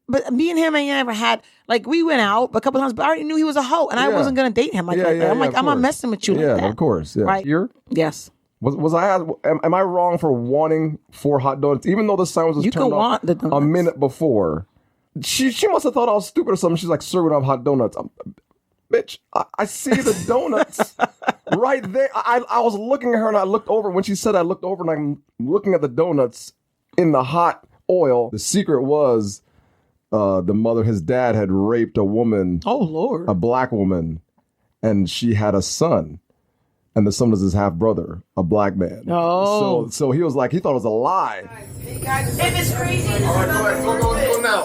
But me and him ain't ever had, like, we went out a couple times, but I already knew he was a hoe, and I wasn't gonna date him like that. I'm like, I'm not messing with you like that. Yeah, of course. Yeah. Right? Yes. Was I? Am I wrong for wanting 4 hot donuts, even though the sign was just turned off a minute before? She must have thought I was stupid or something. She's like, "Sir, we don't have hot donuts." Bitch, I see the donuts right there. I was looking at her and I looked over. When she said I looked over and I'm looking at the donuts in the hot oil. The secret was his dad had raped a woman. Oh, Lord. A black woman. And she had a son. And the son was his half brother, a black man. Oh. So he was like, he thought it was a lie. Hey guys, if it's crazy. All right, go ahead. Go now.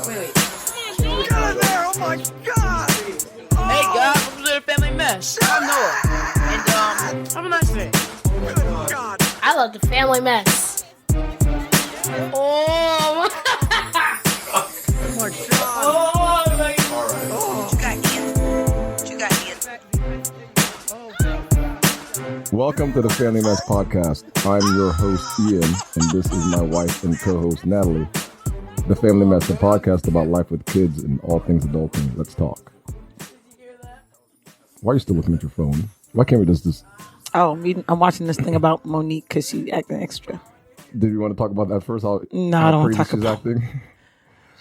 Wait. Get in there! Oh my God! Hey guys, welcome to the family mess. I'm Noah. And have a nice day. Good God! I love the family mess. Oh my God! Oh my God. All right. Oh. You got Ian. Welcome to the Family Mess Podcast. I'm your host, Ian, and this is my wife and co-host, Natalie. The Family Mess, the podcast about life with kids and all things adulting. Let's talk. Why are you still looking at your phone? Why can't we just... Oh, I'm watching this thing about Monique because she's acting extra. Did you want to talk about that first? No, I don't want to talk about acting?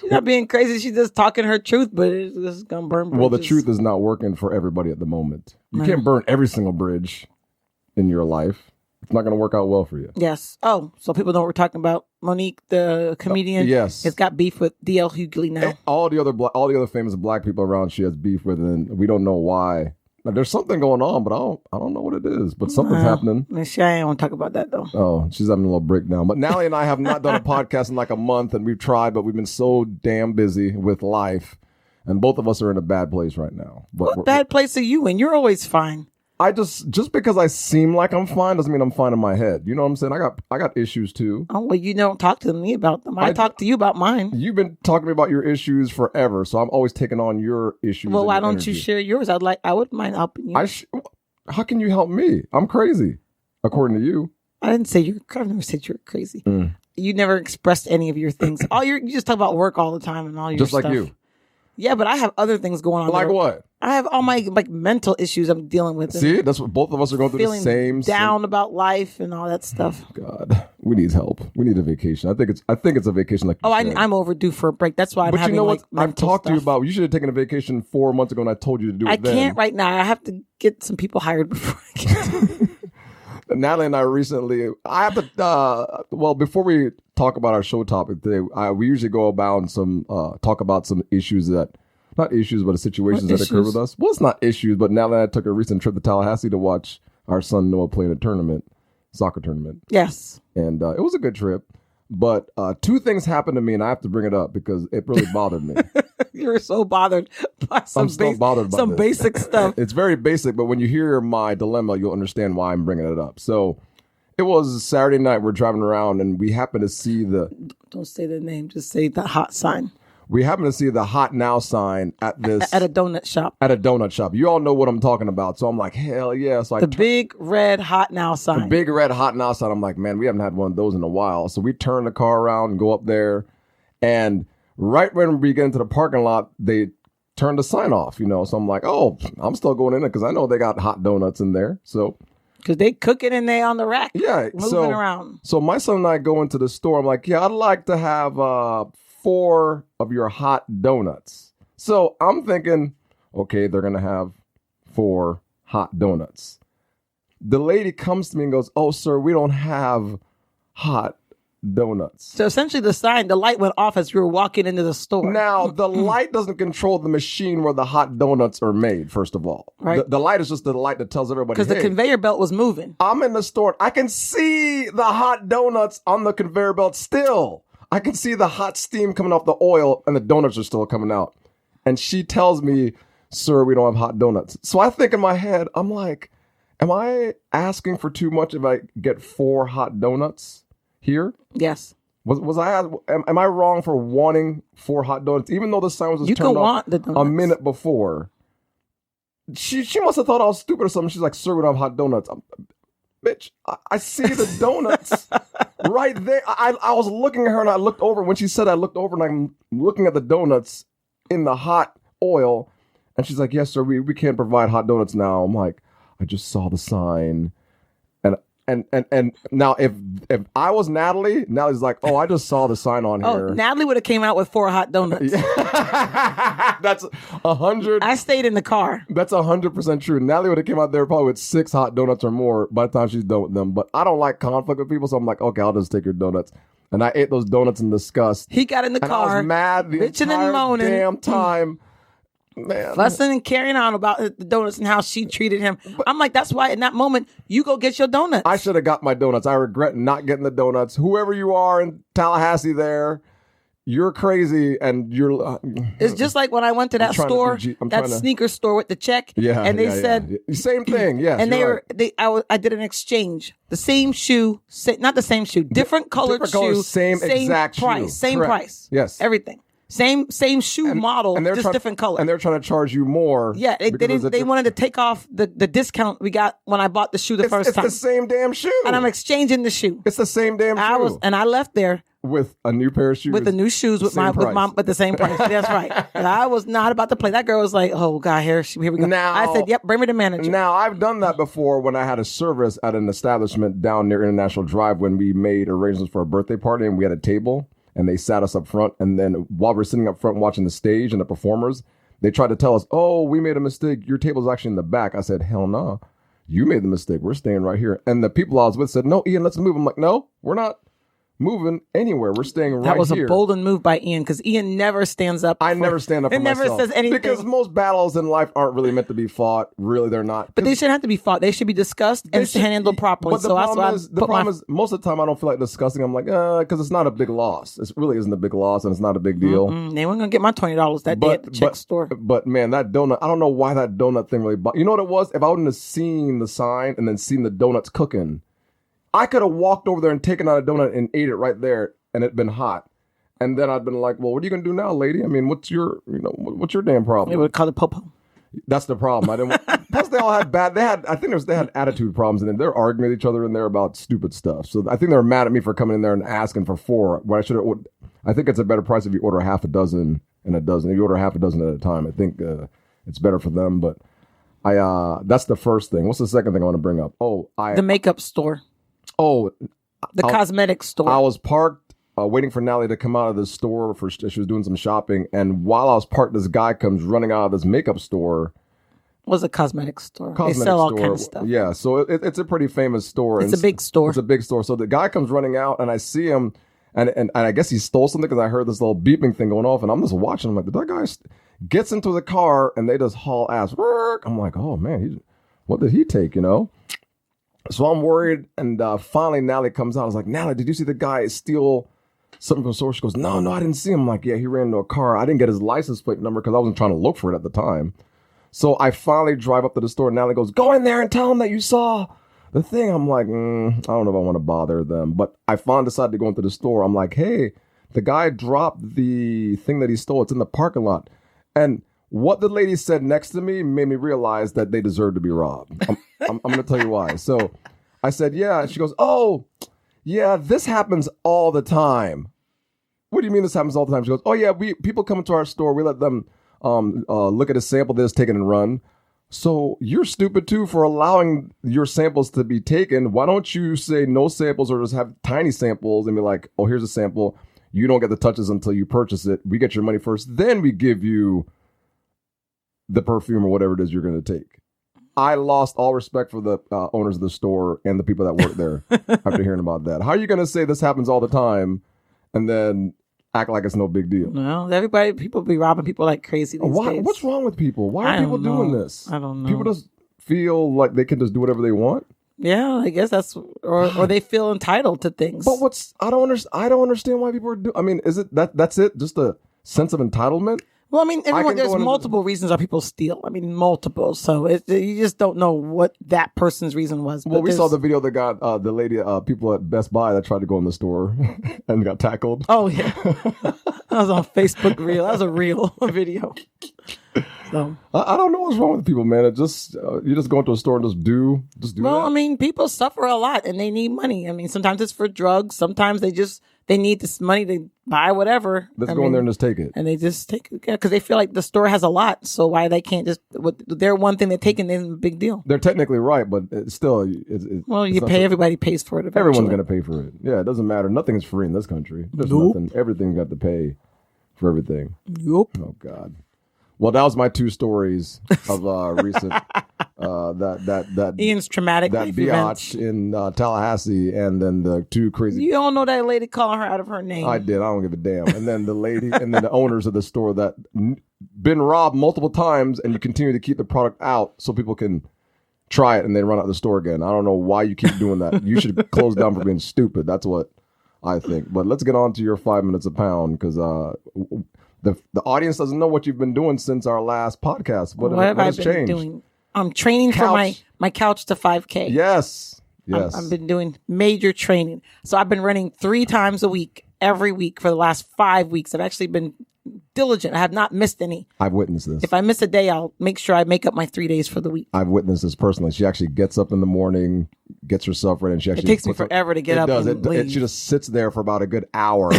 She's not being crazy. She's just talking her truth, but it's just going to burn bridges. Well, the truth is not working for everybody at the moment. You can't burn every single bridge in your life. It's not going to work out well for you. Yes. Oh, so people know what we're talking about. Monique, the comedian, yes, has got beef with D.L. Hughley now. All the other famous black people around she has beef with, and we don't know why. Now, there's something going on, but I don't know what it is. But something's happening. I ain't want to talk about that though. Oh, she's having a little breakdown. But Natalie and I have not done a podcast in like a month, and we've tried, but we've been so damn busy with life, and both of us are in a bad place right now. But what bad place are you in? You're always fine. I just because I seem like I'm fine doesn't mean I'm fine in my head. You know what I'm saying? I got issues too. Oh, well, you don't talk to me about them. I talk to you about mine. You've been talking to me about your issues forever, so I'm always taking on your issues. Well, why don't you share yours? I wouldn't mind helping you. How can you help me? I'm crazy, according to you. I didn't say I never said you're crazy. You never expressed any of your things. You just talk about work all the time and all your just stuff. Like you. Yeah, but I have other things going on. Like what? I have all my mental issues I'm dealing with. See, that's what both of us are going through. The same down about life and all that stuff. God, we need help. We need a vacation. I think it's a vacation. Like I'm overdue for a break. That's why I'm having. But you know what? I've talked to you about. You should have taken a vacation 4 months ago, and I told you to do it. I can't right now. I have to get some people hired before I can. Natalie and I recently. I have to. Well, before we talk about our show topic today, we usually go about and talk about some issues that. Not issues, but the situations that occur with us. Well, it's not issues, but now that I took a recent trip to Tallahassee to watch our son Noah play in a soccer tournament. Yes. And it was a good trip. But 2 things happened to me, and I have to bring it up because it really bothered me. You're so bothered by some basic stuff. It's very basic, but when you hear my dilemma, you'll understand why I'm bringing it up. So it was Saturday night. We're driving around, and we happened to see Don't say the name. Just say the hot sign. We happen to see the hot now sign at a donut shop. At a donut shop. You all know what I'm talking about. So I'm like, hell yeah. So big red hot now sign. The big red hot now sign. I'm like, man, we haven't had one of those in a while. So we turn the car around and go up there. And right when we get into the parking lot, they turn the sign off, So I'm like, oh, I'm still going in it because I know they got hot donuts in there. So because they cooking and they on the rack. Yeah. Moving around. So my son and I go into the store. I'm like, yeah, I'd like to have 4 of your hot donuts. So I'm thinking, okay, they're going to have 4 hot donuts. The lady comes to me and goes, oh, sir, we don't have hot donuts. So essentially the light went off as we were walking into the store. Now, the light doesn't control the machine where the hot donuts are made, first of all. Right. The light is just the light that tells everybody, because the conveyor belt was moving. I'm in the store. I can see the hot donuts on the conveyor belt still. I can see the hot steam coming off the oil and the donuts are still coming out. And she tells me, sir, we don't have hot donuts. So I think in my head, I'm like, am I asking for too much if I get 4 hot donuts here? Yes. Was I? Am I wrong for wanting 4 hot donuts, even though the sign was just turned off a minute before? She must have thought I was stupid or something. She's like, sir, we don't have hot donuts. bitch, I see the donuts right there. I was looking at her and I looked over. When she said I looked over and I'm looking at the donuts in the hot oil. And she's like, yes, sir, we can't provide hot donuts now. I'm like, I just saw the sign. And now if I was Natalie's like, oh, I just saw the sign on here. Oh, Natalie would have came out with 4 hot donuts. That's 100. I stayed in the car. That's 100% true. Natalie would have came out there probably with 6 hot donuts or more by the time she's done with them. But I don't like conflict with people, so I'm like, okay, I'll just take your donuts. And I ate those donuts in disgust. He got in the car. I was mad the entire damn time. Man. Fussing and carrying on about the donuts and how she treated him. I'm like, that's why in that moment, you go get your donuts. I should have got my donuts. I regret not getting the donuts. Whoever you are in Tallahassee there, you're crazy and you're... it's just like when I went to that store, sneaker store with the check. Yeah, and they said... Yeah. Same thing, yes. And I did an exchange. The same shoe, not the same shoe, different colored shoe. Same exact price, shoe. Same Correct. Price. Yes. Everything. Same shoe model, just different color. And they're trying to charge you more. Yeah, they wanted to take off the discount we got when I bought the shoe the first time. It's the same damn shoe. And I'm exchanging the shoe. It's the same damn shoe. I left there with a new pair of shoes. With the new shoes with the same price. That's right. And I was not about to play. That girl was like, oh God, here we go. Now, I said, yep, bring me the manager. Now, I've done that before when I had a service at an establishment down near International Drive when we made arrangements for a birthday party and we had a table. And they sat us up front. And then while we're sitting up front watching the stage and the performers, they tried to tell us, oh, we made a mistake. Your table's actually in the back. I said, hell no. You made the mistake. We're staying right here. And the people I was with said, no, Ian, let's move. I'm like, no, we're not moving anywhere. We're staying right here. That was a bold move by Ian because Ian never stands up. I never stand up for myself. He never says anything. Because most battles in life aren't really meant to be fought. Really, they're not. But they shouldn't have to be fought. They should be discussed and handled properly. But the problem is, most of the time I don't feel like discussing. I'm like, because it's not a big loss. It really isn't a big loss and it's not a big deal. They weren't going to get my $20 that day at the check store. But man, that donut, I don't know why that donut thing really bothered. You know what it was? If I wouldn't have seen the sign and then seen the donuts cooking, I could have walked over there and taken out a donut and ate it right there. And it'd been hot. And then I'd been like, well, what are you going to do now, lady? I mean, what's your damn problem? They would call it popo. That's the problem. I didn't. Plus, they all had they had attitude problems in it. They're arguing with each other in there about stupid stuff. So I think they were mad at me for coming in there and asking for 4. When I think it's a better price if you order half a dozen and a dozen. If you order half a dozen at a time, I think it's better for them. But that's the first thing. What's the second thing I want to bring up? The makeup store. Oh, the cosmetic store. I was parked. Waiting for Natalie to come out of the store she was doing some shopping, and while I was parked, this guy comes running out of this makeup store. It was a cosmetic store. They sell all kinds of stuff. Yeah, so it's a pretty famous store. It's a big store. It's a big store. So the guy comes running out, and I see him, and I guess he stole something because I heard this little beeping thing going off, and I'm just watching. I'm like, that guy gets into the car, and they just haul ass. I'm like, oh man, what did he take? So I'm worried, and finally Natalie comes out. I was like, Natalie, did you see the guy steal something from the store? She goes, no, I didn't see him. I'm like, yeah, he ran into a car. I didn't get his license plate number because I wasn't trying to look for it at the time. So I finally drive up to the store. And Natalie goes, go in there and tell him that you saw the thing. I'm like, I don't know if I want to bother them. But I finally decided to go into the store. I'm like, hey, the guy dropped the thing that he stole. It's in the parking lot. And what the lady said next to me made me realize that they deserve to be robbed. I'm going to tell you why. So I said, yeah. She goes, oh, yeah, this happens all the time. What do you mean this happens all the time? She goes, oh yeah, people come into our store. We let them look at a sample, they just take it and run. So you're stupid too for allowing your samples to be taken. Why don't you say no samples or just have tiny samples and be like, oh, here's a sample. You don't get the touches until you purchase it. We get your money first. Then we give you the perfume or whatever it is you're going to take. I lost all respect for the owners of the store and the people that work there after hearing about that. How are you going to say this happens all the time and then act like it's no big deal? Well, people be robbing people like crazy these days. What's wrong with people? Why are people doing this? I don't know. People just feel like they can just do whatever they want? Yeah, I guess that's, or they feel entitled to things. But I don't understand why people are doing. I mean, is it that's it? Just a sense of entitlement? Well, I mean, there's multiple reasons why people steal. I mean, multiple. So you just don't know what that person's reason was. Well, we saw the video that got the lady, people at Best Buy that tried to go in the store and got tackled. Oh, yeah. That was on Facebook Reel. That was a real video. though. I don't know what's wrong with people, man. It just you just go into a store and just do well, that. I mean, people suffer a lot and they need money. I mean, sometimes it's for drugs. Sometimes they need this money to buy whatever. Let's go in there and just take it. And they just take it because they feel like the store has a lot. So why they can't just, their one thing they're taking isn't a big deal. They're technically right, but it's still. Well, you pay, everybody pays for it eventually. Everyone's going to pay for it. Yeah, it doesn't matter. Nothing is free in this country. There's nothing. Everything's got to pay for everything. Yup. Oh, God. Well, that was my 2 stories of recent that Ian's traumatic that biatch in Tallahassee, and then the 2 crazy. You don't know that lady calling her out of her name. I did. I don't give a damn. And then the lady, and then the owners of the store that been robbed multiple times, and you continue to keep the product out so people can try it, and they run out the store again. I don't know why you keep doing that. You should close down for being stupid. That's what I think. But let's get on to your 5 minutes a pound, because the audience doesn't know what you've been doing since our last podcast. What have I been doing? I'm training for my couch to 5K. Yes. I've been doing major training. So I've been running 3 times a week, every week for the last 5 weeks. I've actually been diligent. I have not missed any. I've witnessed this. If I miss a day, I'll make sure I make up my 3 days for the week. I've witnessed this personally. She actually gets up in the morning, gets herself ready, and she actually. It takes me forever to get up. She just sits there for about a good hour.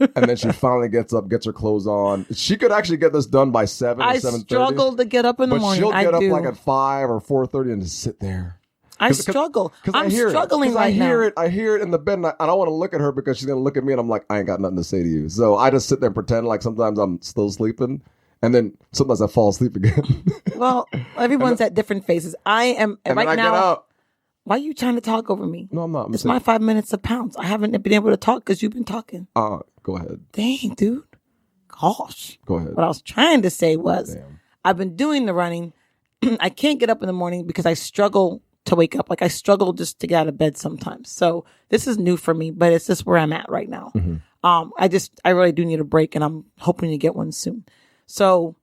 And then she finally gets up, gets her clothes on. She could actually get this done by 7 or 7:30. I struggle to get up in the morning. But she'll get up like at 5 or 4:30 and just sit there. I struggle. I'm struggling right now. I hear it in the bed, and I don't want to look at her because she's going to look at me, and I'm like, I ain't got nothing to say to you. So I just sit there and pretend like sometimes I'm still sleeping, and then sometimes I fall asleep again. Well, everyone's at different phases. I am and right then I now. Get up. Why are you trying to talk over me? No, I'm not. It's my 5 minutes of pounds. I haven't been able to talk because you've been talking. Go ahead. Dang, dude. Gosh. Go ahead. What I was trying to say was, I've been doing the running. I can't get up in the morning because I struggle to wake up. Like I struggle just to get out of bed sometimes. So this is new for me, but it's just where I'm at right now. Mm-hmm. I really do need a break, and I'm hoping to get one soon. So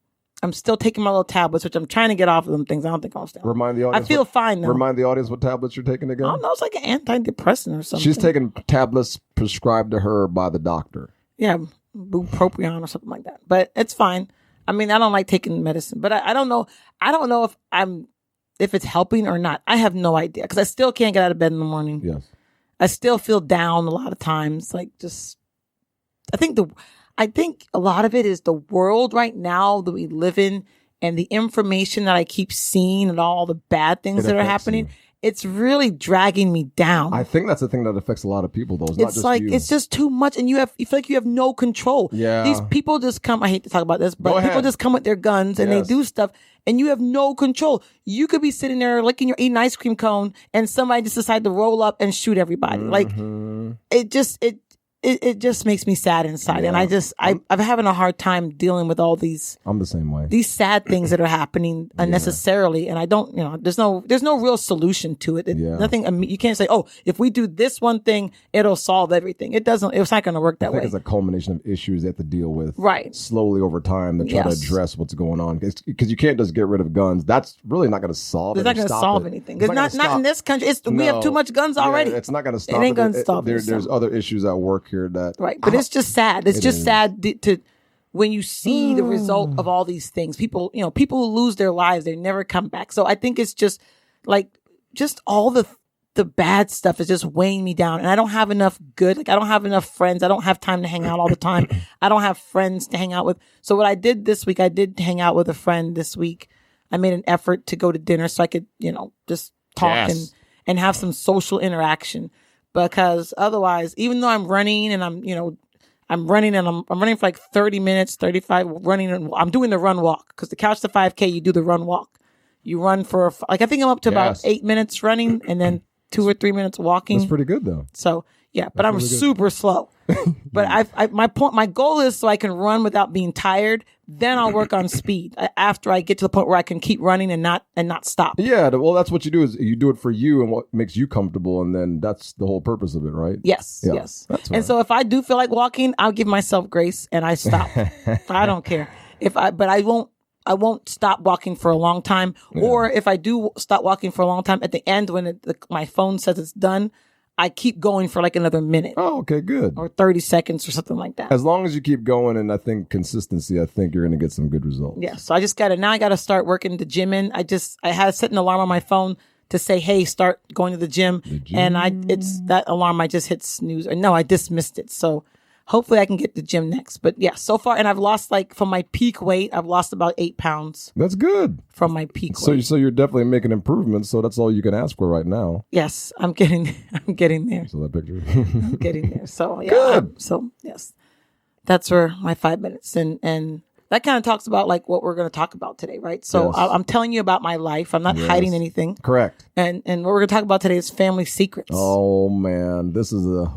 I'm still taking my little tablets, which I'm trying to get off of them things. I don't think I'll stay. Remind the audience. I feel fine though. Remind the audience what tablets you're taking again. I don't know. It's like an antidepressant or something. She's taking tablets prescribed to her by the doctor. Yeah, bupropion or something like that. But it's fine. I mean, I don't like taking medicine, but I don't know. I don't know if it's helping or not. I have no idea because I still can't get out of bed in the morning. Yes, I still feel down a lot of times. Like I think a lot of it is the world right now that we live in and the information that I keep seeing and all the bad things that are happening. It's really dragging me down. I think that's the thing that affects a lot of people, though. It's not just like you. It's just too much, and you feel like you have no control. Yeah, these people just come. I hate to talk about this, but people just come with their guns and they do stuff, and you have no control. You could be sitting there eating an ice cream cone, and somebody just decide to roll up and shoot everybody. Mm-hmm. Like it just makes me sad inside, and I'm having a hard time dealing with all these. I'm the same way. These sad things that are happening unnecessarily, and I don't. There's no real solution to it. Nothing. You can't say, oh, if we do this one thing, it'll solve everything. It doesn't. It's not going to work that way. I think it's a culmination of issues they have to deal with, right? Slowly over time to try to address what's going on, because you can't just get rid of guns. That's really not going to solve. It's not going to solve anything. It's not in this country. We have too much guns already. It's not going to stop. It ain't going to stop. There's other issues at work here that but it's just sad. It's just sad to when you see the result of all these things. People who lose their lives, they never come back. So I think it's just all the bad stuff is just weighing me down, and I don't have enough good. Like I don't have enough friends. I don't have time to hang out all the time. I don't have friends to hang out with. So what I did this week, I did hang out with a friend this week. I made an effort to go to dinner so I could just talk and have some social interaction. Because otherwise, even though I'm running and I'm running for like 30 minutes, 35 running. And I'm doing the run walk because the couch to 5K, you do the run walk. You run for I think I'm up to about 8 minutes running and then 2 or 3 minutes walking. That's pretty good though. So yeah, but I'm super slow. But my goal is so I can run without being tired. Then I'll work on speed after I get to the point where I can keep running and not stop. Yeah, well, that's what you do is you do it for you and what makes you comfortable, and then that's the whole purpose of it, right? Yes, yes. That's right. And so if I do feel like walking, I'll give myself grace and I stop. I don't care but I won't stop walking for a long time. Yeah. Or if I do stop walking for a long time, at the end when my phone says it's done, I keep going for like another minute. Oh, okay, good. Or 30 seconds or something like that. As long as you keep going, and I think consistency, I think you're going to get some good results. Yeah. So I got to start working the gym in. I had set an alarm on my phone to say, hey, start going to the gym. And it's that alarm, I just hit snooze. Or no, I dismissed it. So hopefully I can get to the gym next. But yeah, so far, and I've lost from my peak weight, I've lost about 8 pounds. That's good. From my peak weight. So you're definitely making improvements. So that's all you can ask for right now. Yes, I'm getting there. So that picture. I'm getting there. So yeah. Good. So yes, that's where my 5 minutes. And that kind of talks about like what we're going to talk about today, right? So yes. I'm telling you about my life. I'm not hiding anything. Correct. And what we're going to talk about today is family secrets. Oh man, this is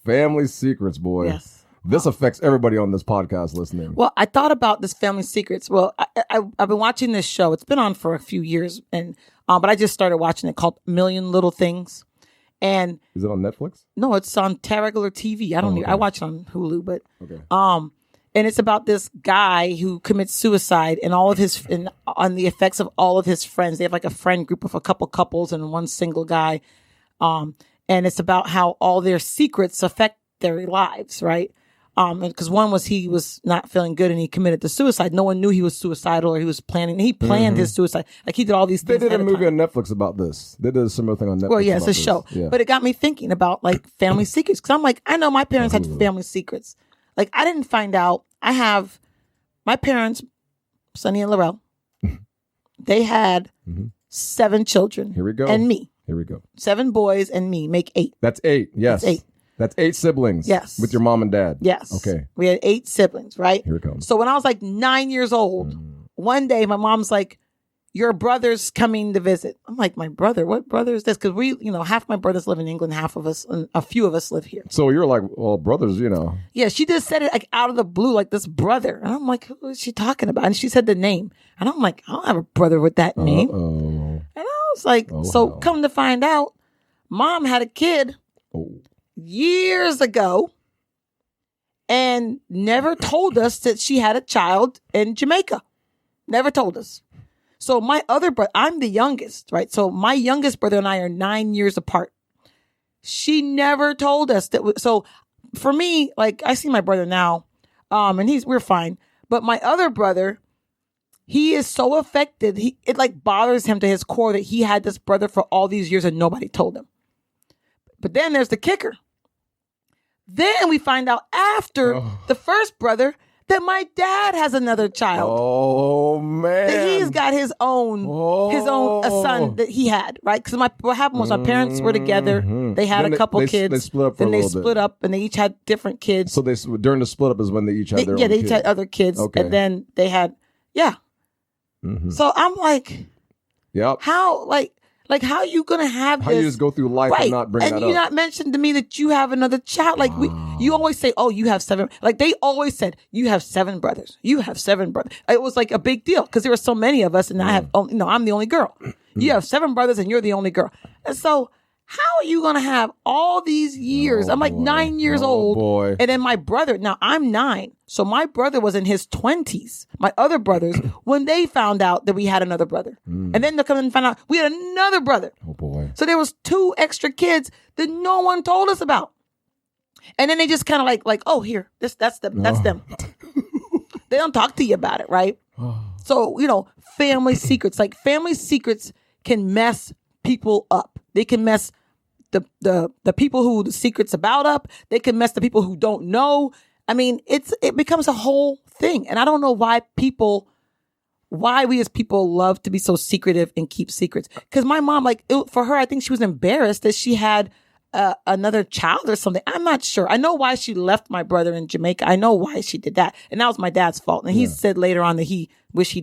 family secrets, boy. Yes. This affects everybody on this podcast listening. Well, I thought about this family secrets. Well, I've been watching this show. It's been on for a few years, and but I just started watching it, called Million Little Things. And is it on Netflix? No, it's on regular TV. I watch it on Hulu, but okay. And it's about this guy who commits suicide and all of his, and on the effects of all of his friends. They have like a friend group of a couple couples and one single guy. And it's about how all their secrets affect their lives, right? Because one was he was not feeling good and he committed to suicide. No one knew he was suicidal or he was planning. He planned his suicide. Like he did all these things. They did a movie on Netflix about this. They did a similar thing on Netflix. Well, yeah, it's a show. Yeah. But it got me thinking about like family secrets. Because I'm like, I know my parents had family secrets. Like I didn't find out. I have my parents, Sonny and Laurel. They had 7 children. Here we go. And me. Here we go. 7 boys and me make 8. That's 8. Yes. That's 8. That's 8 siblings. Yes. With your mom and dad. Yes. Okay. We had 8 siblings, right? Here it comes. So when I was like 9 years old, one day my mom's like, your brother's coming to visit. I'm like, my brother? What brother is this? Because we, half my brothers live in England, half of us, and a few of us live here. So you're like, well, brothers, Yeah, she just said it like out of the blue, like this brother. And I'm like, who is she talking about? And she said the name. And I'm like, I don't have a brother with that name. And I was like, come to find out, mom had a kid years ago and never told us that she had a child in Jamaica. Never told us. So my other brother, I'm the youngest, right? So my youngest brother and I are 9 years apart. She never told us that. So for me, like I see my brother now, and we're fine. But my other brother, he is so affected. It like bothers him to his core that he had this brother for all these years and nobody told him. But then there's the kicker. Then we find out after the first brother that my dad has another child. Oh man! That he's got his own a son that he had, right? Because what happened was my parents were together. They had a couple kids. They split up. Then they split up, and they each had different kids. So during the split up is when they each had their own kids. Yeah, they each had other kids, and then they had So I'm like, yep. How like how you gonna have how this? you just go through life and not bring that up? And you not mentioned to me that you have another child. Like you always say, oh, you have 7. Like they always said, you have 7 brothers. You have 7 brothers. It was like a big deal because there were so many of us, and I have I'm the only girl. You have 7 brothers, and you're the only girl. And so how are you gonna have all these years? I'm like 9 years old, and then my brother. Now I'm 9, so my brother was in his 20s. My other brothers, when they found out that we had another brother, and then they come and find out we had another brother. Oh boy! So there was 2 extra kids that no one told us about, and then they just kind of like, oh, here, that's them. They don't talk to you about it, right? So family secrets. Like family secrets can mess people up. They can mess the people who the secret's about up. They can mess the people who don't know. I mean, it becomes a whole thing. And I don't know why we as people love to be so secretive and keep secrets. Because my mom, for her, I think she was embarrassed that she had another child or something. I'm not sure. I know why she left my brother in Jamaica. I know why she did that. And that was my dad's fault. And he said later on that he wished he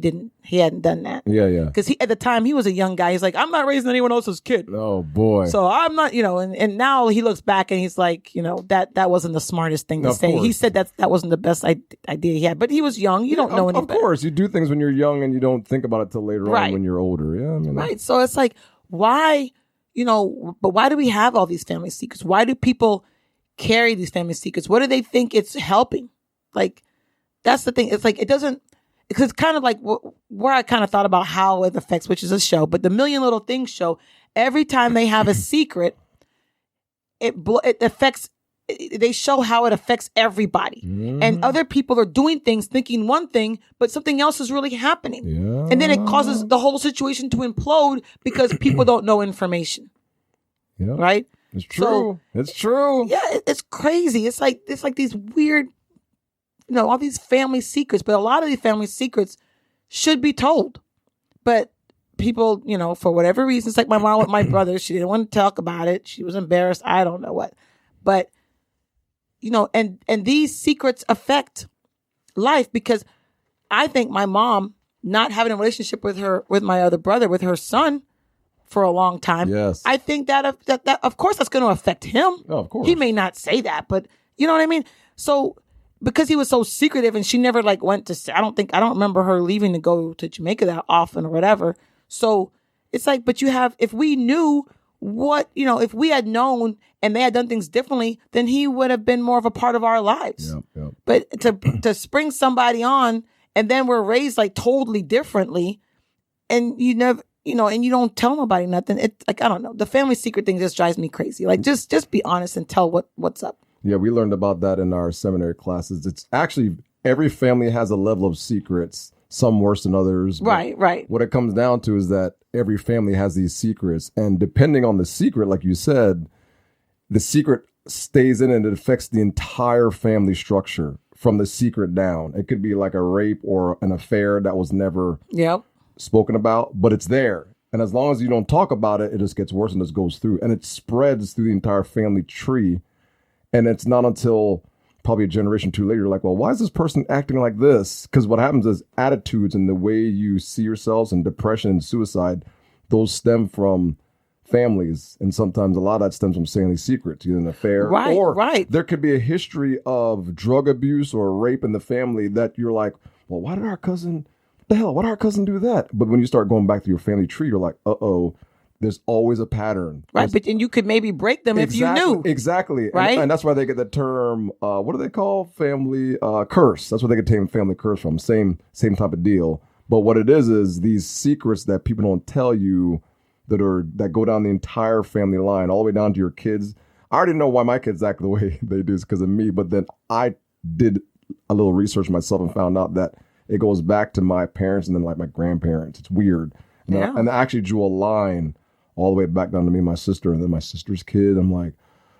hadn't done that. Yeah, yeah. Because at the time he was a young guy. He's like, I'm not raising anyone else's kid. Oh boy. So I'm not, and now he looks back and he's like, that wasn't the smartest thing to say. Course. He said that wasn't the best idea he had. But he was young. You don't know any better. Of course. You do things when you're young and you don't think about it till later on when you're older. Yeah. I mean, right. So it's like, why? But why do we have all these family secrets? Why do people carry these family secrets? What do they think it's helping? Like, that's the thing. It's like, it doesn't, because it's kind of like where I kind of thought about how it affects, which is a show, but the Million Little Things show, every time they have a secret, it affects. They show how it affects everybody, and other people are doing things, thinking one thing, but something else is really happening, and then it causes the whole situation to implode because people don't know information. Yeah, right. It's true. It's true. Yeah, it's crazy. It's like these weird, all these family secrets, but a lot of these family secrets should be told, but people, for whatever reason, it's like my mom with my brother. She didn't want to talk about it. She was embarrassed. I don't know what, but. And these secrets affect life because I think my mom not having a relationship with my other brother, with her son for a long time. Yes. I think that of course that's going to affect him. Oh, of course. He may not say that, but you know what I mean? So because he was so secretive and she never went to, I don't remember her leaving to go to Jamaica that often or whatever. So it's like, but if we knew if we had known and they had done things differently, then he would have been more of a part of our lives. Yep. But to spring somebody on and then we're raised totally differently and you never, and you don't tell nobody nothing. It's I don't know. The family secret thing just drives me crazy. Just be honest and tell what's up. Yeah, we learned about that in our seminary classes. It's actually every family has a level of secrets, some worse than others. Right. What it comes down to is that every family has these secrets. And depending on the secret, like you said, the secret stays in and it affects the entire family structure from the secret down. It could be like a rape or an affair that was never spoken about, but it's there. And as long as you don't talk about it, it just gets worse and just goes through. And it spreads through the entire family tree. And it's not until probably a generation or two later, you're like, well, why is this person acting like this? Because what happens is attitudes and the way you see yourselves and depression and suicide, those stem from families. And sometimes a lot of that stems from family secrets, either an affair or there could be a history of drug abuse or rape in the family that you're like, well, why did our cousin do that? But when you start going back to your family tree, you're like, uh-oh. There's always a pattern. Right, but you could maybe break them if you knew. Exactly. Right? And that's why they get the term, what do they call? Family curse. That's what they get the family curse from. Same type of deal. But what it is these secrets that people don't tell you that go down the entire family line, all the way down to your kids. I already know why my kids act the way they do is because of me. But then I did a little research myself and found out that it goes back to my parents and then my grandparents. It's weird. And I actually drew a line all the way back down to me and my sister, and then my sister's kid. I'm like,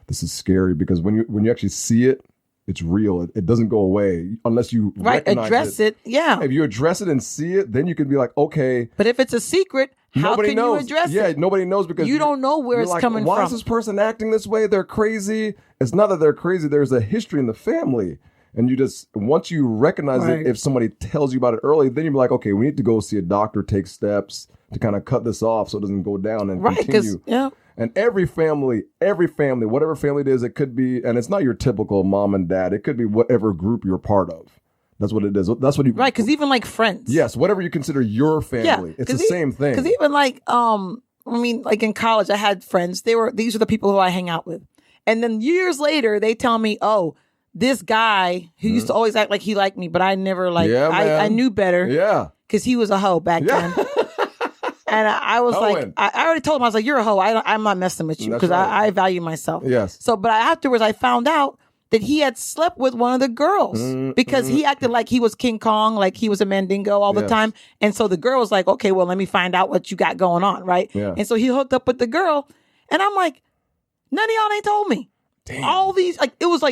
this is scary because when you actually see it, it's real. It doesn't go away unless you address it. Yeah. If you address it and see it, then you can be like, okay. But if it's a secret, how can you address it? Yeah, nobody knows because you don't know where it's coming from. Why is this person acting this way? They're crazy. It's not that they're crazy. There's a history in the family. And you just, once you recognize it, if somebody tells you about it early, then you're like, okay, we need to go see a doctor, take steps to kind of cut this off so it doesn't go down and continue. And every family, whatever family it is, it could be, and it's not your typical mom and dad. It could be whatever group you're part of. That's what it is. That's what you... Right, because even friends. Yes, whatever you consider your family. It's the same thing. Because even in college, I had friends. These are the people who I hang out with. And then years later, they tell me, oh, this guy who used to always act like he liked me, but I never I knew better. Yeah. Because he was a hoe back then. And I was like, I already told him, I was like, you're a hoe. I'm not messing with you because I value myself. Yes. So, but afterwards I found out that he had slept with one of the girls because he acted like he was King Kong, like he was a Mandingo all the time. And so the girl was like, okay, well, let me find out what you got going on. Right. Yeah. And so he hooked up with the girl. And I'm like, none of y'all ain't told me. Damn. All these, it was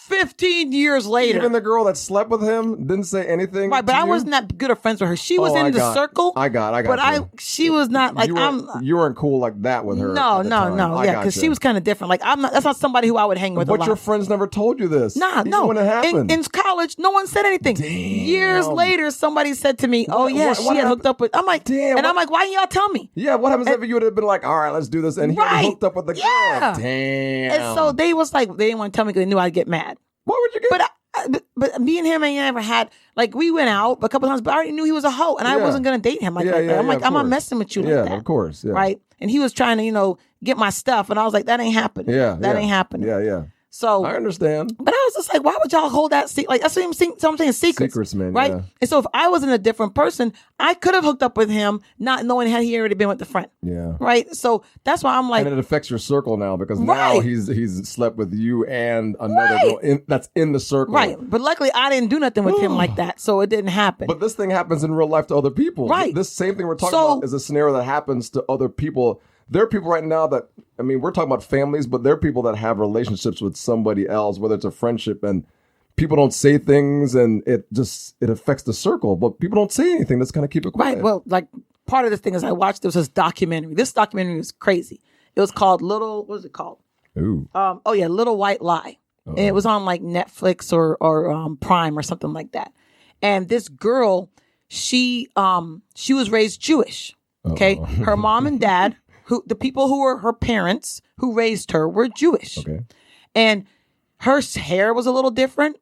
15 years later. Even the girl that slept with him didn't say anything. Right, but I wasn't that good of friends with her. She was in the circle. I got. But she was not you weren't cool like that with her. No. Yeah, because she was kind of different. That's not somebody who I would hang with. But your friends never told you this. No. When it happened. In college, no one said anything. Damn. Years later, somebody said to me, "Oh yeah, she had hooked up with." I'm like, damn. And I'm like, why didn't y'all tell me? Yeah, what happens if you would have been like, all right, let's do this, and he had hooked up with the girl? Damn. And so they was like, they didn't want to tell me because they knew I'd get mad. Why would you get? But me and him ain't never had we went out a couple times, but I already knew he was a hoe, and I wasn't gonna date him like that. I'm like, I'm not messing with you like that. Yeah, of course. Yeah. Right? And he was trying to get my stuff, and I was like, that ain't happening. Yeah, that ain't happening. Yeah. So I understand. But I was just like, why would y'all hold that secret? Like, that's what I'm saying, secrets, man. Right? Yeah. And so if I wasn't a different person, I could have hooked up with him, not knowing had he already been with the friend. Yeah. Right? So that's why I'm like. And it affects your circle now because now he's slept with you and another girl that's in the circle. Right. But luckily I didn't do nothing with him like that. So it didn't happen. But this thing happens in real life to other people. Right. This same thing we're talking about is a scenario that happens to other people. There are people right now that, I mean, we're talking about families, but there are people that have relationships with somebody else, whether it's a friendship, and people don't say things and it affects the circle, but people don't say anything. That's kind of keep it quiet. Right. Well, like part of this thing is I watched, there was this documentary. This documentary was crazy. It was called what was it called? Ooh. Little White Lie. And it was on like Netflix or Prime or something like that. And this girl, she was raised Jewish. Okay. Her mom and dad, the people who were her parents who raised her were Jewish. Okay. And her hair was a little different.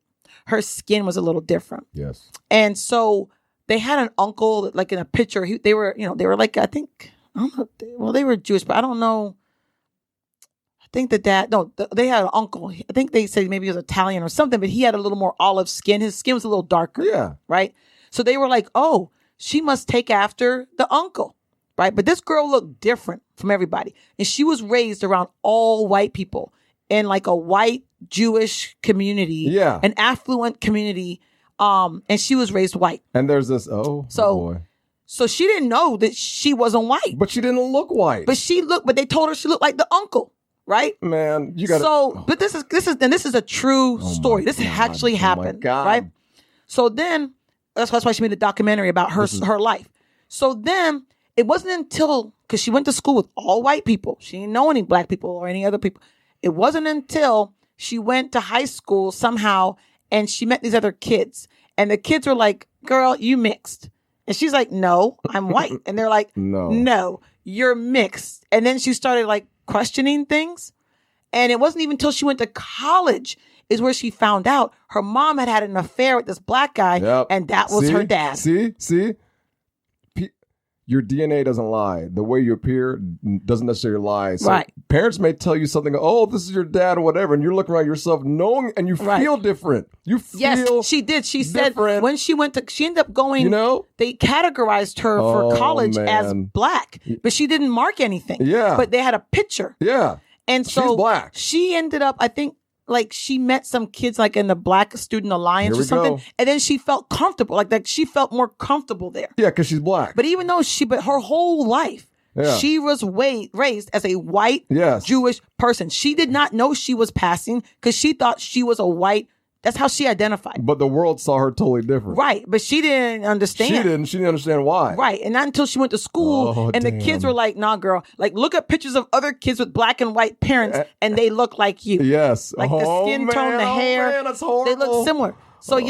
Her skin was a little different. Yes. And so they had an uncle, like in a picture, they were like, I think, I don't know, well, they were Jewish, but I don't know. I think they had an uncle. I think they said maybe he was Italian or something, but he had a little more olive skin. His skin was a little darker. Yeah. Right. So they were like, oh, she must take after the uncle. Right. But this girl looked different from everybody. And she was raised around all white people in like a white Jewish community. Yeah. An affluent community. And she was raised white. And there's this, boy. So she didn't know that she wasn't white. But she didn't look white. But they told her she looked like the uncle. Right? Man, you got but this is a true story. This actually happened. Right? So then that's why she made a documentary about her life. So then it wasn't until, because she went to school with all white people. She didn't know any black people or any other people. It wasn't until she went to high school somehow and she met these other kids. And the kids were like, girl, you mixed. And she's like, no, I'm white. And they're like, no, you're mixed. And then she started like questioning things. And it wasn't even until she went to college is where she found out her mom had an affair with this black guy. Yep. And that was her dad. See? Your DNA doesn't lie. The way you appear doesn't necessarily lie. So parents may tell you something, this is your dad or whatever, and you're looking around yourself knowing, and you feel different. You feel Yes, she did. She different. said when she ended up going, they categorized her for college as black, but she didn't mark anything. Yeah. But they had a picture. Yeah. And so she's black. She ended up, I think, like she met some kids like in the Black Student Alliance or something. And then she felt comfortable. Like she felt more comfortable there. Yeah, because she's black. But even though but her whole life, she was raised as a white Jewish person. She did not know she was passing because she thought she was a white. That's how she identified. But the world saw her totally different. Right. But she didn't understand. She didn't understand why. Right. And not until she went to school and the kids were like, nah, girl, like look at pictures of other kids with black and white parents and they look like you. Yes. Like the skin tone, the hair. Man, that's horrible. They look similar. So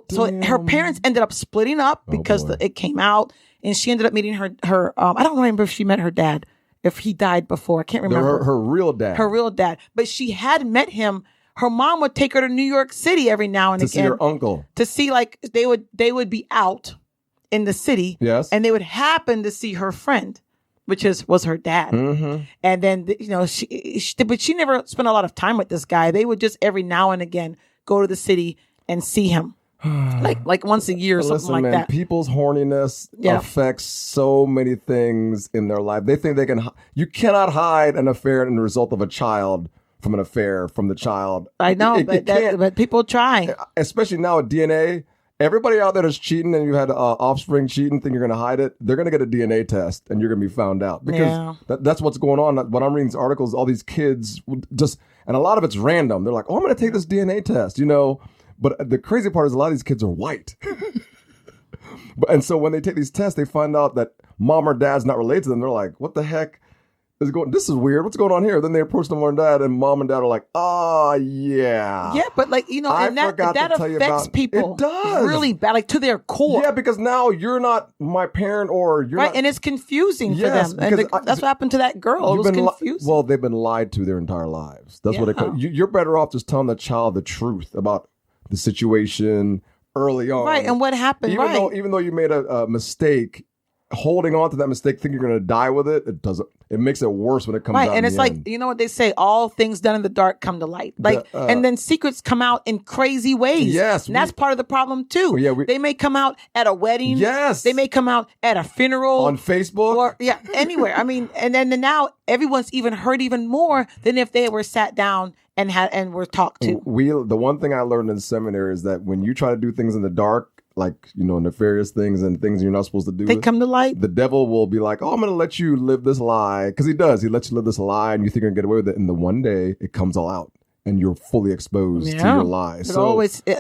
so her parents ended up splitting up because it came out and she ended up meeting her I don't remember if she met her dad, if he died before. I can't remember. Her real dad. Her real dad. But she had met him. Her mom would take her to New York City every now and again. To see her uncle. To see, like, they would be out in the city. Yes. And they would happen to see her friend, which was her dad. Mm-hmm. And then, but she never spent a lot of time with this guy. They would just every now and again go to the city and see him. like once a year or something like that. People's horniness affects so many things in their life. They think you cannot hide an affair in the result of a child from an affair from the child. I know, but people try. Especially now with DNA. Everybody out there that's cheating and you had offspring cheating, think you're going to hide it, they're going to get a DNA test and you're going to be found out. Because that's what's going on. When I'm reading these articles, all these kids and a lot of it's random. They're like, I'm going to take this DNA test, But the crazy part is a lot of these kids are white. And so when they take these tests, they find out that mom or dad's not related to them. They're like, what the heck? This is weird. What's going on here? Then they approach them and dad, and mom and dad are like, yeah. Yeah, but and that affects people. It does. Really bad, like to their core. Yeah, because now you're not my parent or you're not. And it's confusing for them. And that's what happened to that girl. It was confusing. Well, they've been lied to their entire lives. That's what it comes. You're better off just telling the child the truth about the situation early on. Right, and what happened, even though you made a mistake, holding on to that mistake, thinking you're going to die with it, it makes it worse when it comes out. Right, and it's like, end. you know what they say, all things done in the dark come to light. Like, and then secrets come out in crazy ways. Yes. And that's part of the problem too. Yeah, they may come out at a wedding. Yes. They may come out at a funeral. On Facebook. Or, anywhere. I mean, and then now everyone's even hurt even more than if they were sat down and were talked to. The one thing I learned in seminary is that when you try to do things in the dark, like, nefarious things and things you're not supposed to do, they come to light. The devil will be like, I'm going to let you live this lie. Because he does. He lets you live this lie and you think you're going to get away with it. And the one day it comes all out and you're fully exposed to your lie. It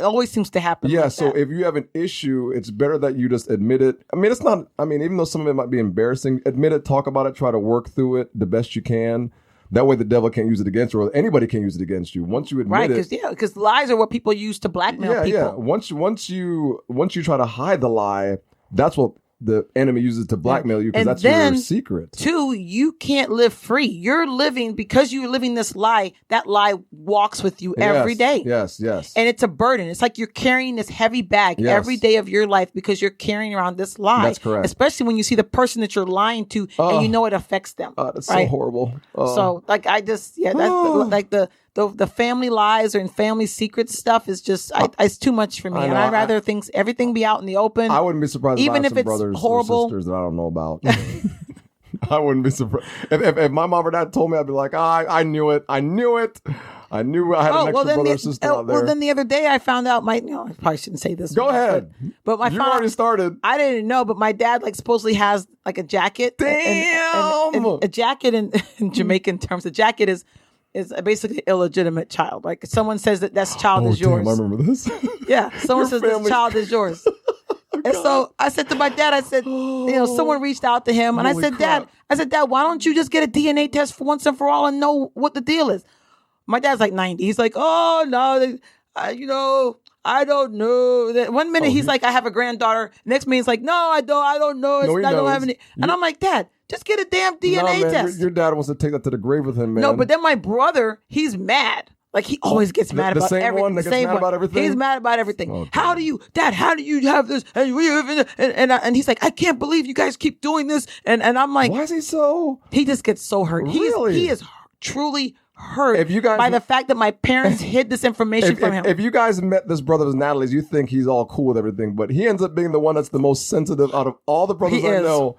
always seems to happen. Yeah. Like So that. if you have an issue, it's better that you just admit it. I mean, even though some of it might be embarrassing, admit it, talk about it, try to work through it the best you can. That way the devil can't use it against you, or anybody can use it against you. Once you admit it. Because lies are what people use to blackmail people. Yeah. Once you try to hide the lie, that's what the enemy uses to blackmail you, because that's your secret. Two, you can't live free. You're living, because you're living this lie, that lie walks with you every day. Yes. And it's a burden. It's like you're carrying this heavy bag every day of your life because you're carrying around this lie. That's correct. Especially when you see the person that you're lying to and you know it affects them. That's so horrible. So like that's like the family lies and family secrets stuff is just it's too much for me. And I'd rather everything be out in the open. I wouldn't be surprised even if I have if some it's brothers horrible or sisters that I don't know about. I wouldn't be surprised. If my mom or dad told me, I'd be like, I knew it. I knew I had an extra brother or sister out there. Well, then the other day I found out I probably shouldn't say this. Go ahead. But you already started. I didn't know, but my dad supposedly has like a jacket. Damn. And a jacket in Jamaican terms, a jacket is basically illegitimate child. Like someone says that child is yours. Damn, I remember this. Yeah, someone says this child is yours. And so I said to my dad, I said, someone reached out to him, and I said, Dad, why don't you just get a DNA test for once and for all and know what the deal is? My dad's like 90. He's like, oh no, I don't know. One minute he's like, I have a granddaughter. Next minute he's like, no, I don't know. I don't have any. And I'm like, Dad, just get a damn DNA test. Your dad wants to take that to the grave with him, man. No, but then my brother, he's mad. Like he always gets mad about everything. One that gets mad about everything? He's mad about everything. Okay. How do you have this? And he's like, I can't believe you guys keep doing this. And I'm like, why is he so? He just gets so hurt. Really? He is truly hurt by the fact that my parents hid this information from him. If you guys met this brother of Natalie's, you think he's all cool with everything, but he ends up being the one that's the most sensitive out of all the brothers I know.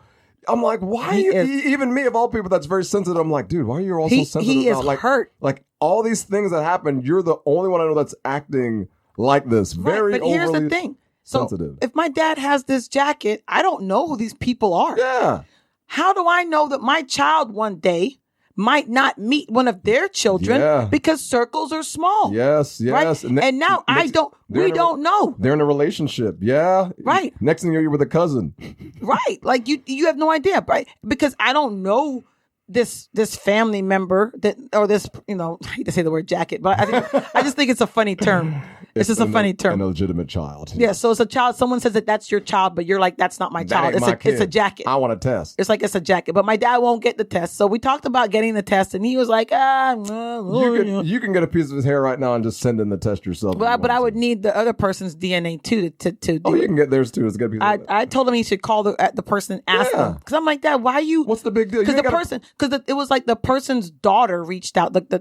I'm like, why? Even me, of all people, that's very sensitive. I'm like, dude, why are you all so sensitive? He is hurt. Like all these things that happen, you're the only one I know that's acting like this. Very right, but here's the thing. So sensitive. If my dad has this jacket, I don't know who these people are. Yeah. How do I know that my child one day might not meet one of their children because circles are small? Yes. Right? And now we don't know. They're in a relationship. Yeah. Right. Next thing you're with a cousin. Right. Like you have no idea, right? Because I don't know this family member or this, I hate to say the word jacket, but I just think it's a funny term. It's just a funny term. An illegitimate child. Yeah. So it's a child. Someone says that's your child, but you're like, that's not my child. It's a jacket. I want a test. It's like it's a jacket, but my dad won't get the test. So we talked about getting the test, and he was like, You can get a piece of his hair right now and just send in the test yourself. But I would need the other person's DNA too to do. Oh, you can get theirs too. It's got a piece of I told him he should call the person and ask them, because I'm like, Dad, why are you? What's the big deal? Because it was like the person's daughter reached out, like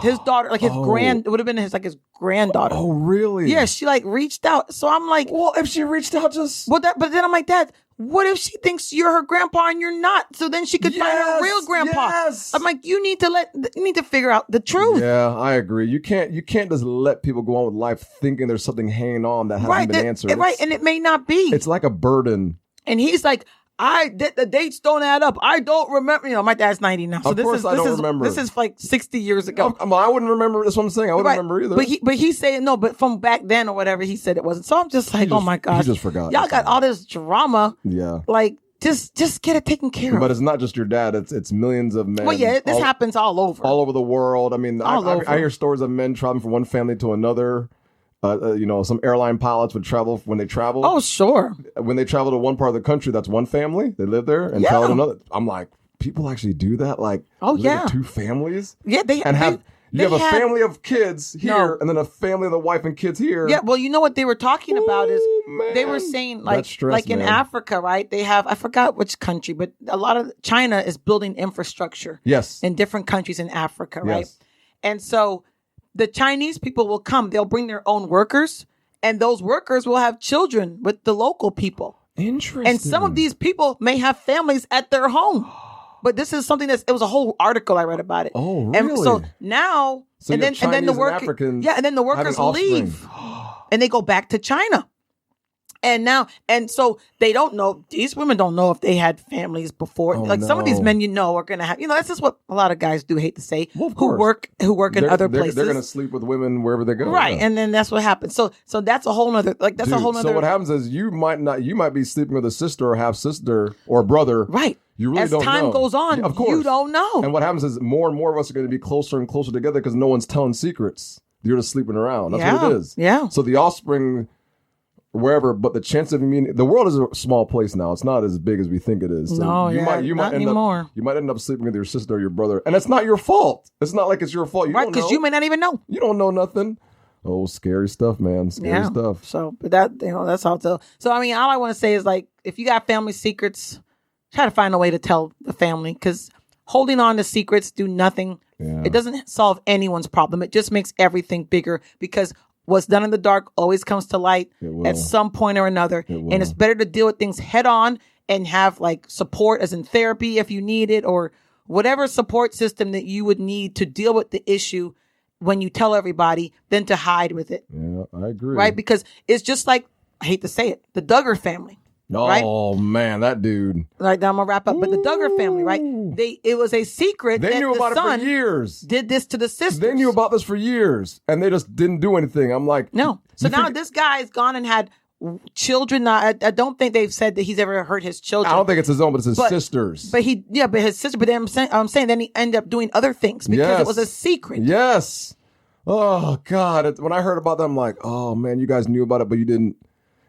his daughter, like his it would have been his granddaughter. Oh, really? Yeah, she reached out. So I'm like, well, if she reached out, but then I'm like, Dad, what if she thinks you're her grandpa and you're not? So then she could find her real grandpa. Yes. I'm like, you need to figure out the truth. Yeah, I agree. You can't just let people go on with life thinking there's something hanging on that hasn't been answered. Right, and it may not be. It's like a burden. And he's like, the dates don't add up. I don't remember. My dad's 90 now. So of course I don't remember. This is like 60 years ago. I wouldn't remember. That's what I'm saying. I wouldn't remember either. But he's saying no, but from back then or whatever, he said it wasn't. So I'm just like, oh my gosh. He just forgot. Y'all got all this drama. Yeah. Like, just get it taken care of. But it's not just your dad. It's millions of men. Well, yeah, this happens all over. All over the world. I mean, I hear stories of men traveling from one family to another. Some airline pilots would travel when they travel. Oh, sure. When they travel to one part of the country, that's one family. They live there and travel to another. I'm like, people actually do that? Like, two families? Yeah, You have a family of kids here, and then a family of the wife and kids here. Yeah, well, you know what they were talking about is they were saying like in Africa, right? They have, I forgot which country, but a lot of China is building infrastructure. Yes. In different countries in Africa, right? Yes. And so the Chinese people will come, they'll bring their own workers, and those workers will have children with the local people. Interesting. And some of these people may have families at their home. But this is something it was a whole article I read about it. Oh, really? And so now, and then the workers leave and they go back to China. And so they don't know, these women don't know if they had families before. Some of these men, are going to have, that's just what a lot of guys do, hate to say, who work in other places. They're going to sleep with women wherever they go. Right. Yeah. And then that's what happens. So that's a whole nother, So what happens is you might be sleeping with a sister or half sister or brother. Right. You really don't know. As time goes on, of course. You don't know. And what happens is more and more of us are going to be closer and closer together because no one's telling secrets. You're just sleeping around. That's what it is. Yeah. So the offspring, wherever, but the chance of the world is a small place now. It's not as big as we think it is. So not anymore. You might end up sleeping with your sister or your brother, and it's not your fault. It's not like it's your fault. Right? Because you may not even know. You don't know nothing. Oh, scary stuff, man. Scary stuff. So, but that's how. So I mean, all I want to say is if you got family secrets, try to find a way to tell the family, because holding on to secrets do nothing. Yeah. It doesn't solve anyone's problem. It just makes everything bigger, because what's done in the dark always comes to light at some point or another. And it's better to deal with things head on and have support, as in therapy if you need it, or whatever support system that you would need to deal with the issue when you tell everybody, than to hide with it. Yeah, I agree. Right? Because it's just I hate to say it, the Duggar family. Oh, man, that dude. Right, now I'm going to wrap up. But the Duggar family, right? It was a secret. They knew about it for years. Did this to the sisters. They knew about this for years, and they just didn't do anything. I'm like, no. So now this guy's gone and had children. I don't think they've said that he's ever hurt his children. I don't think it's his own, but it's his sisters. But his sister. But then I'm saying then he ended up doing other things because it was a secret. Yes. Oh God! When I heard about that, I'm like, oh man, you guys knew about it, but you didn't.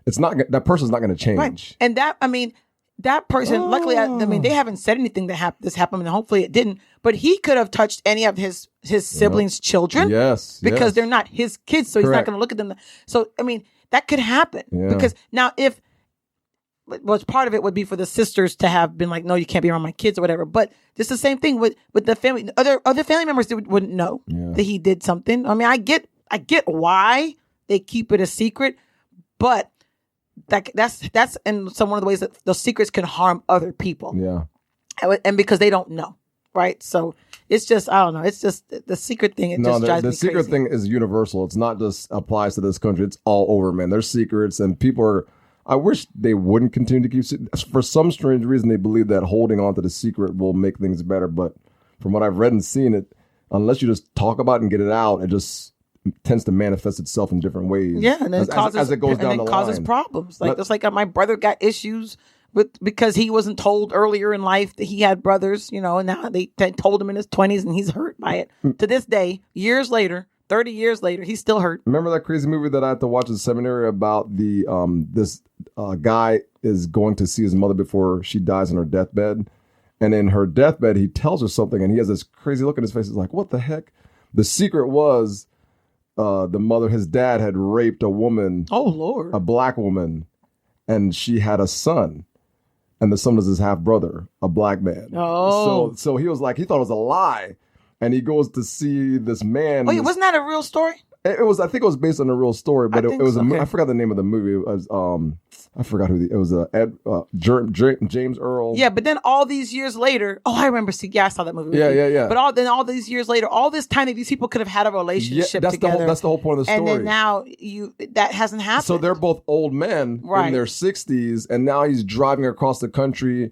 It's not, that person's not going to change. Right. And that person, luckily, they haven't said anything that this happened, and hopefully it didn't, but he could have touched any of his siblings' children. Yes. Because they're not his kids, so he's not going to look at them. So, that could happen. Yeah. Because now part of it would be for the sisters to have been like, no, you can't be around my kids or whatever. But it's the same thing with the family. Other family members wouldn't know that he did something. I get why they keep it a secret, but that's in one of the ways that those secrets can harm other people. Yeah. And because they don't know. Right. So it's just, I don't know. It's just the secret thing. It just drives me crazy. The secret thing is universal. It's not just applies to this country. It's all over, man. There's secrets, and I wish they wouldn't continue to keep, for some strange reason, they believe that holding on to the secret will make things better. But from what I've read and seen, it, unless you just talk about it and get it out, it just tends to manifest itself in different ways. Yeah, and then as it goes down the line. Causes problems. Just like my brother got issues because he wasn't told earlier in life that he had brothers, and now they told him in his 20s and he's hurt by it. To this day, years later, 30 years later, he's still hurt. Remember that crazy movie that I had to watch at the seminary about this guy is going to see his mother before she dies on her deathbed. And in her deathbed, he tells her something, and he has this crazy look on his face. He's like, what the heck? The secret was his dad had raped a woman. Oh, Lord. A black woman, and she had a son. And the son was his half brother, a black man. Oh. So he was like, he thought it was a lie. And he goes to see this man. Wait, wasn't that a real story? It was. I think it was based on a real story, but it was. Okay. I forgot the name of the movie. It was. I forgot who. It was. James Earl. Yeah, but then all these years later, I remember. I saw that movie. Yeah. But all these years later, all this time that these people could have had a relationship together. That's the whole point of the story. And then now that hasn't happened. So they're both old men in their 60s, and now he's driving across the country.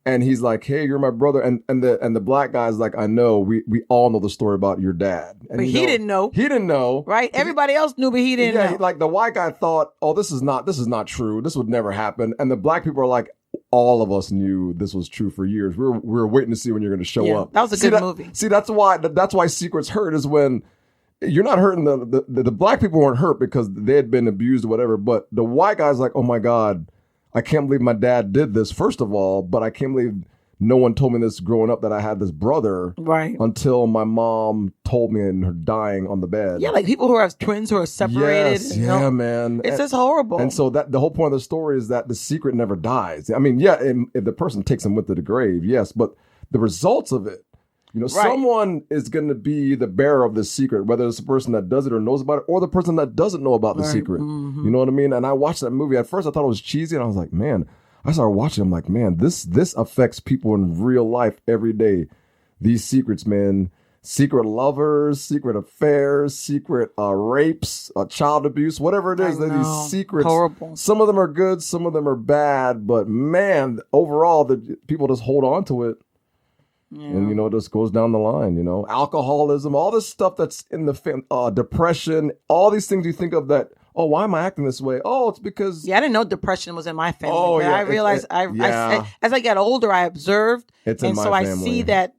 And he's like, hey, you're my brother. And the black guy's like, I know. We all know the story about your dad. And but he didn't know. He didn't know. Right? Everybody else knew, but he didn't know. Like the white guy thought, oh, this is not true. This would never happen. And the black people are like, all of us knew this was true for years. We were waiting to see when you're going to show up. That was a good movie. See, that's why secrets hurt, is when you're not hurting the black people weren't hurt because they had been abused or whatever. But the white guy's like, oh my God, I can't believe my dad did this, first of all, but I can't believe no one told me this growing up that I had this brother. Right. Until my mom told me in her dying on the bed. Yeah, like people who have twins who are separated. Yes, yeah, man. It's just horrible. And so that the whole point of the story is that the secret never dies. I mean, yeah, if the person takes them with to the grave, yes, but the results of it, someone is going to be the bearer of the secret, whether it's the person that does it or knows about it, or the person that doesn't know about the secret. Mm-hmm. You know what I mean? And I watched that movie. At first, I thought it was cheesy, and I was like, man. I started watching. I'm like, man, this affects people in real life every day. These secrets, man. Secret lovers, secret affairs, secret rapes, child abuse, whatever it is. These secrets. Horrible. Some of them are good, some of them are bad. But man, overall, the people just hold on to it. Yeah. And, it just goes down the line, Alcoholism, all this stuff that's in the depression, all these things you think of that. Oh, why am I acting this way? Oh, it's because... Yeah, I didn't know depression was in my family. Oh, but yeah. I realized, as I got older, I observed. It's in my family. I see that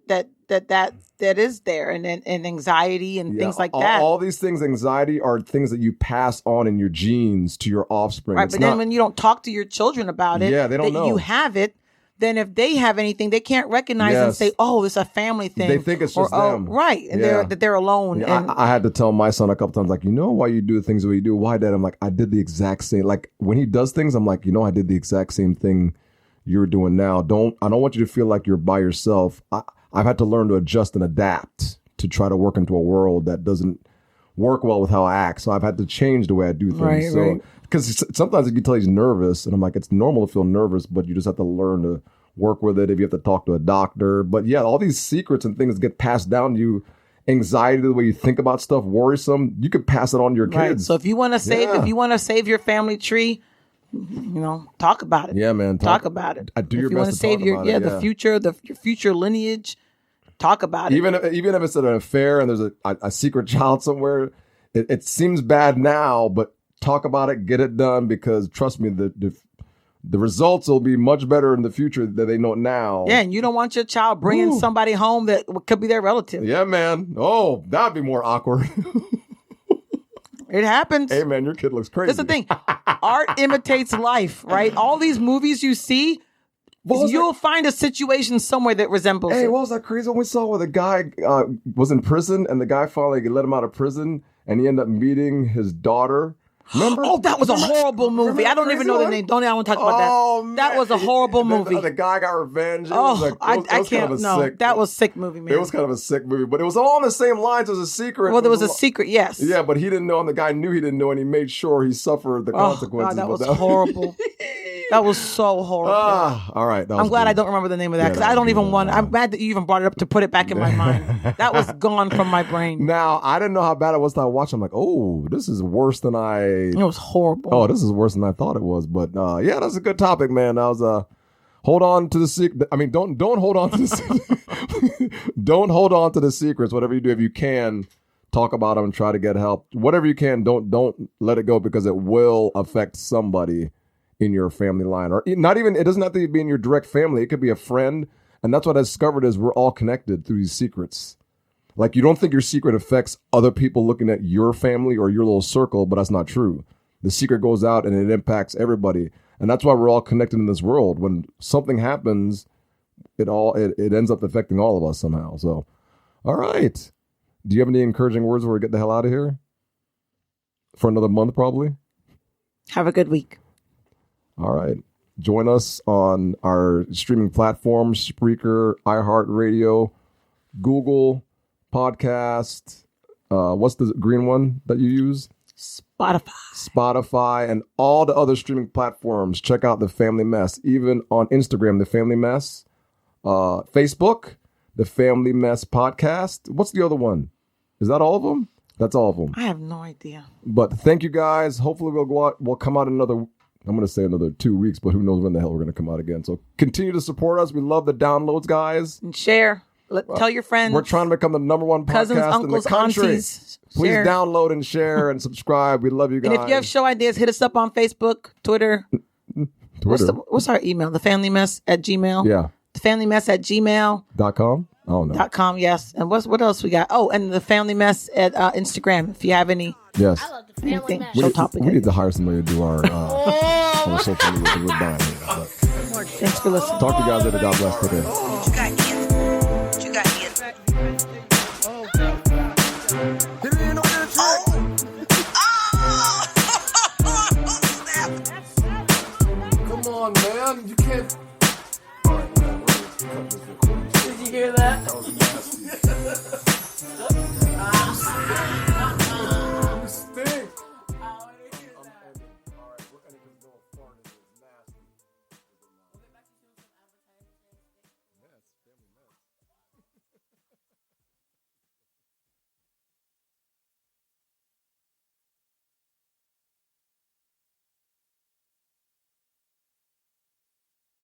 is there. And anxiety and things like that. All these things, anxiety, are things that you pass on in your genes to your offspring. Right, then when you don't talk to your children about it, they don't know. You have it, then if they have anything, they can't recognize and say, oh, it's a family thing. They think it's just them. Right. And they're alone. Yeah, and I had to tell my son a couple times, like, why you do the things the way you do? Why, Dad? I'm like, I did the exact same. Like, when he does things, I'm like, I did the exact same thing you're doing now. I don't want you to feel like you're by yourself. I've had to learn to adjust and adapt to try to work into a world that doesn't work well with how I act. So I've had to change the way I do things. Right. Because sometimes you can tell he's nervous, and I'm like, it's normal to feel nervous, but you just have to learn to work with it if you have to talk to a doctor. But yeah, all these secrets and things get passed down to you. Anxiety, the way you think about stuff, worrisome, you could pass it on to your kids. Right. So if you want to save your family tree, talk about it. Yeah, man. Talk about it. I do your best to talk about it. The future, your future lineage. Talk about it. Even if it's an affair and there's a secret child somewhere, it seems bad now, but talk about it, get it done, because trust me, the results will be much better in the future than they know now. Yeah, and you don't want your child bringing somebody home that could be their relative. Yeah, man. Oh, that'd be more awkward. It happens. Hey, man, your kid looks crazy. That's the thing. Art imitates life, right? All these movies you see, you'll find a situation somewhere that resembles it. Hey, what was that crazy one we saw where the guy was in prison and the guy finally let him out of prison and he ended up meeting his daughter? Remember? Oh, that was a horrible movie. I don't even know the name. I want to talk about that. Man. That was a horrible movie. The guy got revenge. I can't. That was a sick movie, man. It was kind of a sick movie, but it was all on the same lines as a secret. Well, there was a secret, yes. Yeah, but he didn't know, and the guy knew he didn't know, and he made sure he suffered the consequences. God, that was horrible. That was so horrible. All right. I'm glad I don't remember the name of that because I don't even want. I'm glad that you even brought it up to put it back in my mind. That was gone from my brain. Now I didn't know how bad it was till I watched. I'm like, oh, this is worse than It was horrible. Oh, this is worse than I thought it was. But yeah, that's a good topic, man. That was hold on to the secret. I mean, don't hold on to the don't hold on to the secrets. Whatever you do, if you can, talk about them and try to get help. Whatever you can, don't let it go because it will affect somebody in your family line, or not even. It doesn't have to be in your direct family. It could be a friend, and that's what I discovered is we're all connected through these secrets. Like you don't think your secret affects other people looking at your family or your little circle, but that's not true. The secret goes out and it impacts everybody, and that's why we're all connected in this world. When something happens, it ends up affecting all of us somehow. So, all right. Do you have any encouraging words before we get the hell out of here? For another month, probably. Have a good week. All right. Join us on our streaming platforms, Spreaker, iHeartRadio, Google Podcast. What's the green one that you use? Spotify, and all the other streaming platforms. Check out The Family Mess. Even on Instagram, The Family Mess. Facebook, The Family Mess Podcast. What's the other one? Is that all of them? That's all of them. I have no idea. But thank you guys. Hopefully we'll go out. We'll come out another... I'm going to say another 2 weeks, but who knows when the hell we're going to come out again. So continue to support us. We love the downloads, guys. And share. Tell your friends. We're trying to become the number one cousins, podcast uncles, in the country. Aunties. Please share. download and share and subscribe. We love you guys. And if you have show ideas, hit us up on Facebook, Twitter. What's our email? TheFamilyMess@gmail. Yeah. TheFamilyMess@gmail.com. Oh, no. .com, yes. And what else we got? Oh, and The Family Mess at Instagram. If you have any. Yes. I love The Family Mess. We need to hire somebody to do our social media because we're dying here. Thanks for listening. Talk to you guys later. God bless today. What you got, Ian? What you got, Ian? Come on, man. You can't. All right, man. Did you hear that? That was nasty.